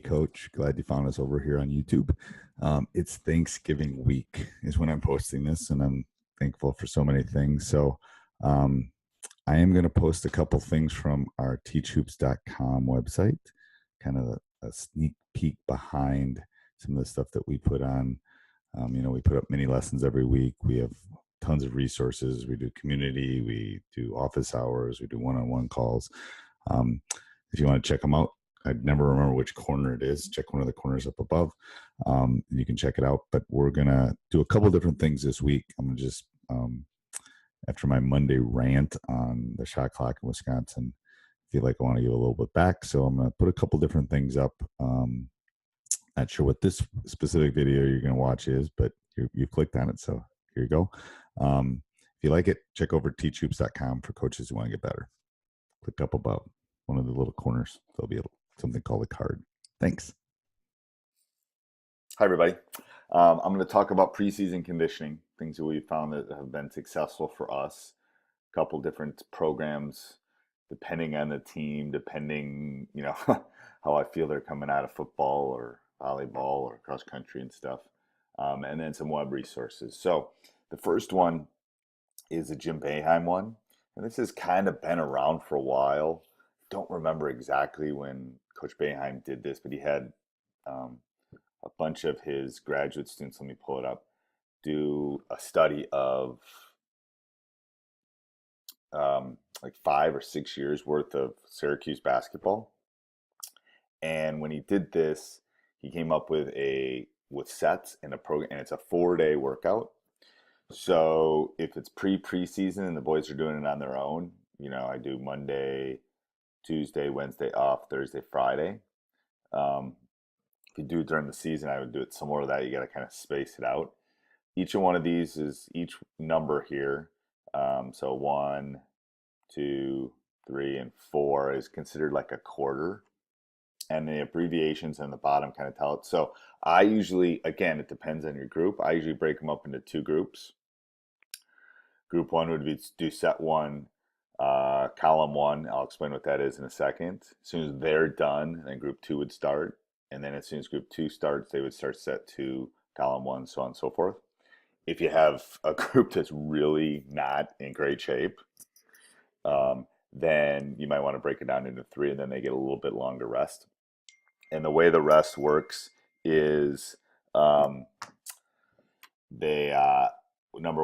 coach. Glad you found us over here on YouTube. It's Thanksgiving week is when I'm posting this, and I'm thankful for so many things. So um, I am going to post a couple things from our teachhoops.com website, kind of a sneak peek behind some of the stuff that we put on. We put up mini lessons every week. We have tons of resources. We do community, we do office hours, we do one-on-one calls. If you want to check them out, I'd never remember which corner it is. Check one of the corners up above. You can check it out. But we're going to do a couple different things this week. I'm going to just, after my Monday rant on the shot clock in Wisconsin, feel like I want to give a little bit back. So I'm going to put a couple different things up. Not sure what this specific video you're going to watch is, but you clicked on it. So here you go. If you like it, check over teachhoops.com for coaches who want to get better. Click up above one of the little corners. There'll be something called a card. Thanks. Hi, everybody. I'm going to talk about preseason conditioning, things that we found that have been successful for us. A couple different programs, depending on the team, depending, how I feel they're coming out of football or volleyball or cross country and stuff. And then some web resources. So the first one is the Jim Boeheim one. And this has kind of been around for a while. Don't remember exactly when Coach Boeheim did this, but he had a bunch of his graduate students, let me pull it up, do a study of like 5 or 6 years worth of Syracuse basketball. And when he did this, he came up with sets and a program, and it's a 4-day workout. So if it's preseason and the boys are doing it on their own, I do Monday, Tuesday, Wednesday off, Thursday, Friday. If you do it during the season, I would do it similar to that. You got to kind of space it out. Each one of these is each number here. So 1, 2, 3, and 4 is considered like a quarter. And the abbreviations on the bottom kind of tell it. So I usually, again, it depends on your group. I usually break them up into 2 groups. Group 1 would be do set 1, column 1. I'll explain what that is in a second. As soon as they're done, then group 2 would start. And then as soon as group 2 starts, they would start set 2, column 1, so on and so forth. If you have a group that's really not in great shape, then you might want to break it down into 3, and then they get a little bit longer rest. And the way the rest works is number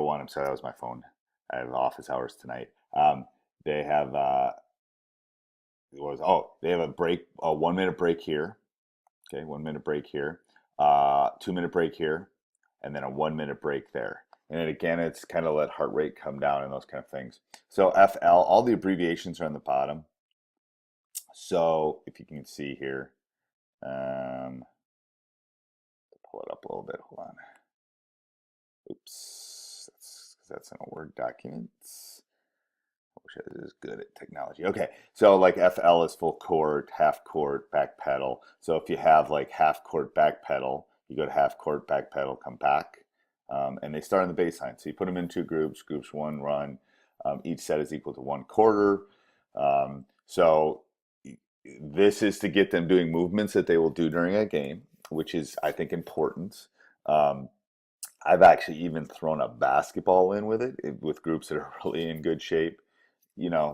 1, I'm sorry, that was my phone. I have office hours tonight. They have they have a break, a 1-minute break here. Okay, 1-minute break here, 2-minute break here, and then a 1-minute break there. And then again, it's kind of let heart rate come down and those kind of things. So FL, all the abbreviations are on the bottom. So if you can see here, pull it up a little bit. Hold on. Oops, that's in a Word document. I wish I was good at technology. Okay, so like FL is full court, half court, back pedal. So if you have like half court, back pedal, you go to half court, back pedal, come back. And they start on the baseline. So you put them in 2 groups. Groups 1 run. Each set is equal to 1 quarter. So this is to get them doing movements that they will do during a game, which is, I think, important. I've actually even thrown a basketball in with it with groups that are really in good shape.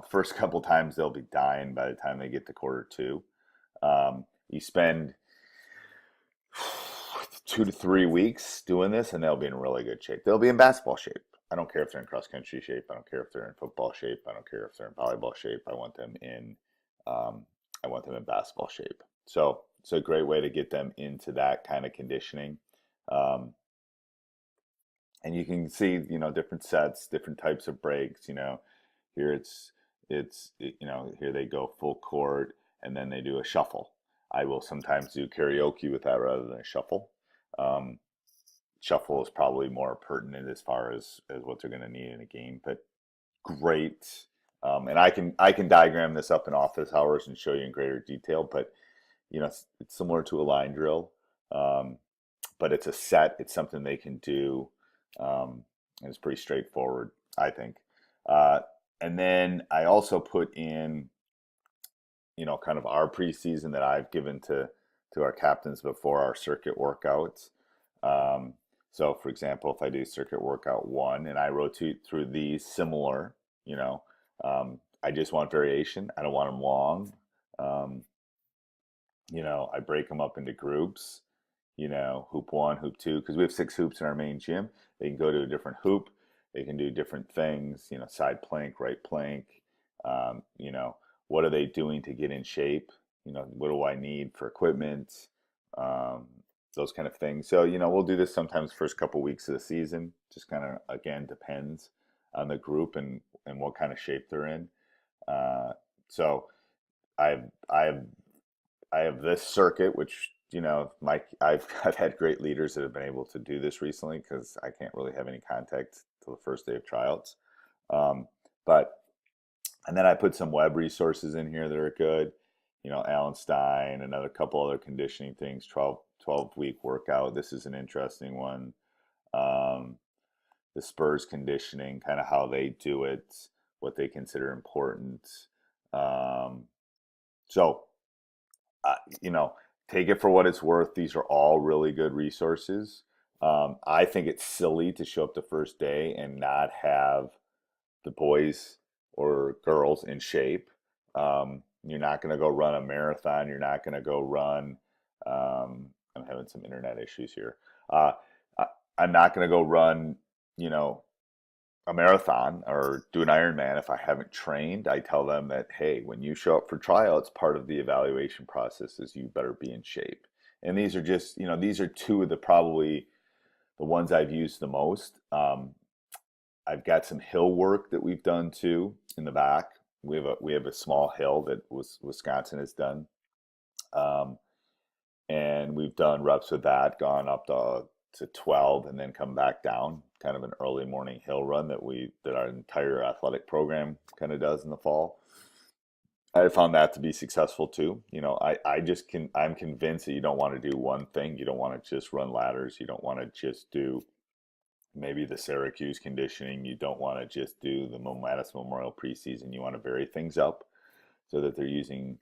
First couple times they'll be dying by the time they get to quarter 2. You spend 2 to 3 weeks doing this, and they'll be in really good shape. They'll be in basketball shape. I don't care if they're in cross country shape. I don't care if they're in football shape. I don't care if they're in volleyball shape. I want them in basketball shape. So it's a great way to get them into that kind of conditioning. And you can see, different sets, different types of breaks. Here here they go full court, and then they do a shuffle. I will sometimes do karaoke with that rather than a shuffle. Shuffle is probably more pertinent as far as what they're going to need in a game, but great. And I can diagram this up in office hours and show you in greater detail, but it's similar to a line drill, but it's a set. It's something they can do, and it's pretty straightforward, I think. And then I also put in, kind of our preseason that I've given to to our captains before our circuit workouts. Um, so, for example, if I do circuit workout one and I rotate through these similar, you know, I just want variation. I don't want them long. Um, I break them up into groups, hoop one, hoop two, because we have 6 hoops in our main gym. They can go to a different hoop. They can do different things, side plank, right plank. Um, you know, what are they doing to get in shape? What do I need for equipment? Um, those kind of things. So, we'll do this sometimes first couple weeks of the season. Just kind of, again, depends on the group and what kind of shape they're in. So I've I've I have this circuit, which Mike, I've had great leaders that have been able to do this recently because I can't really have any contact till the first day of tryouts. Um, but and then I put some web resources in here that are good. Alan Stein, another couple other conditioning things. 12 week workout. This is an interesting one. Um, the Spurs conditioning, kind of how they do it, what they consider important. Um, so uh, you know, take it for what it's worth. These are all really good resources. I think it's silly to show up the first day and not have the boys or girls in shape. You're not going to go run a marathon. You're not going to go run. I'm having some internet issues here. I, I'm not going to go run, you know, a marathon or do an Ironman if I haven't trained. I tell them that, hey, when you show up for tryouts, part of the evaluation process is you better be in shape. And these are just, these are two of the probably the ones I've used the most. I've got some hill work that we've done too in the back. We have a small hill that Wisconsin has done. Um, and we've done reps with that, gone up to 12 and then come back down, kind of an early morning hill run that our entire athletic program kind of does in the fall. I found that to be successful too. I'm convinced that you don't want to do one thing. You don't want to just run ladders. You don't want to just do maybe the Syracuse conditioning. You don't want to just do the Madison Memorial preseason. You want to vary things up so that they're using,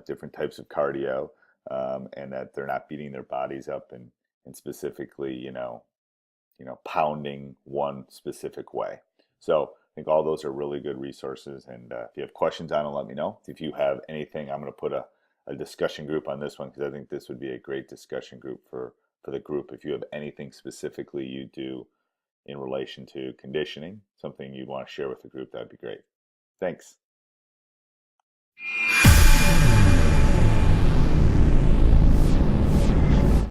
different types of cardio, and that they're not beating their bodies up and specifically, pounding one specific way. So I think all those are really good resources. And if you have questions on it, let me know. If you have anything, I'm going to put a discussion group on this one because I think this would be a great discussion group for the group. If you have anything specifically you do in relation to conditioning, something you'd want to share with the group, that'd be great. Thanks.